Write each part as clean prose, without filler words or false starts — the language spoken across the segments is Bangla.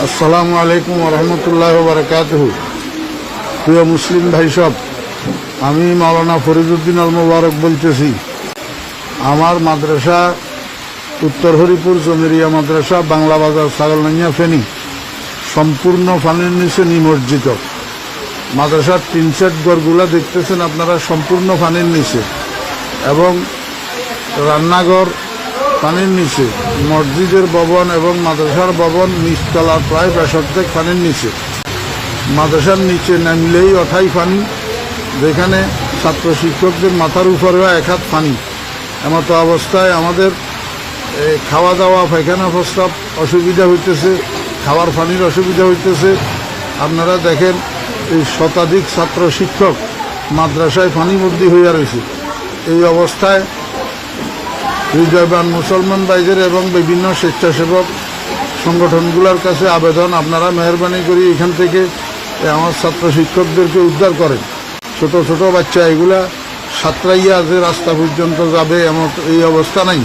আসসালামু আলাইকুম রহমতুল্লাহ বারাকাতুহু। প্রিয় মুসলিম ভাই সব, আমি মাওলানা ফরিদউদ্দিন আল মুবারক বলতেছি। আমার মাদ্রাসা উত্তর হরিপুর জমিরিয়া মাদ্রাসা, বাংলা বাজার, ছাগলনাইয়া, ফেনী, সম্পূর্ণ পানির নিচে নিমজ্জিত। মাদ্রাসার টিন সেট ঘরগুলা দেখতেছেন আপনারা, সম্পূর্ণ পানির নিচে, এবং রান্নাঘর পানির নিচে, মসজিদের ভবন এবং মাদ্রাসার ভবন নিচতলা প্রায় 65 পানির নিচে। মাদ্রাসার নিচে নামলেই অথাই পানি, যেখানে ছাত্র শিক্ষকদের মাথার উপরেও 1 হাত পানি। এমতো অবস্থায় আমাদের খাওয়া দাওয়া, পায়খানা প্রস্রাব অসুবিধা হইতেছে, খাওয়ার পানির অসুবিধা হইতেছে। আপনারা দেখেন, এই শতাধিক ছাত্র শিক্ষক মাদ্রাসায় পানিবন্দী হইয়া রয়েছে। এই অবস্থায় হৃদয়বান মুসলমান ভাইদের এবং বিভিন্ন স্বেচ্ছাসেবক সংগঠনগুলোর কাছে আবেদন, আপনারা মেহরবানি করে এখান থেকে আমার ছাত্র শিক্ষকদেরকে উদ্ধার করেন। ছোট ছোট বাচ্চা এগুলা সাঁতরাইয়া যে রাস্তা পর্যন্ত যাবে এমন এই অবস্থা নাই।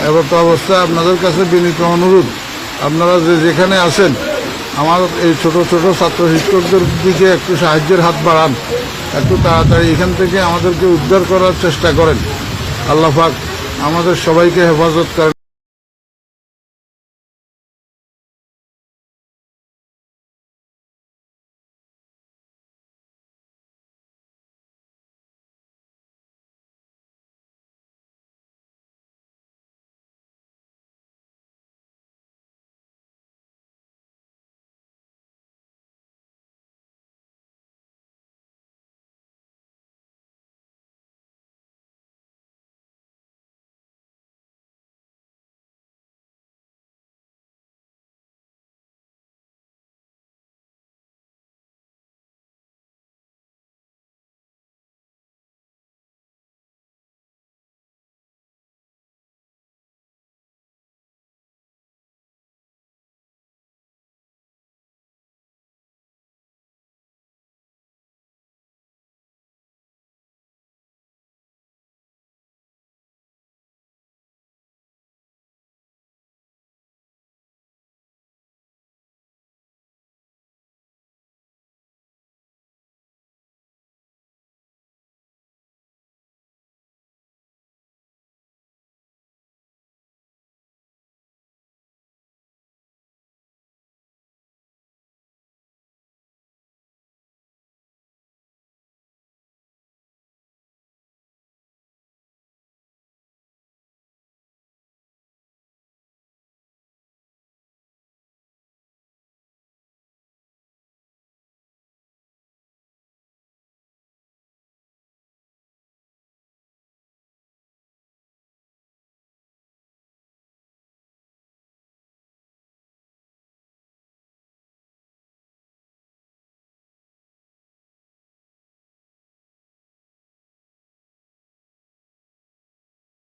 এমন অবস্থায় আপনাদের কাছে বিনীত অনুরোধ, আপনারা যেখানে আছেন আমার এই ছোট ছোট ছাত্র শিক্ষকদের দিকে একটু সাহায্যের হাত বাড়ান, একটু তাড়াতাড়ি এখান থেকে আমাদেরকে উদ্ধার করার চেষ্টা করেন। আল্লাহ পাক আমাদের সবাইকে হেফাজত করেন।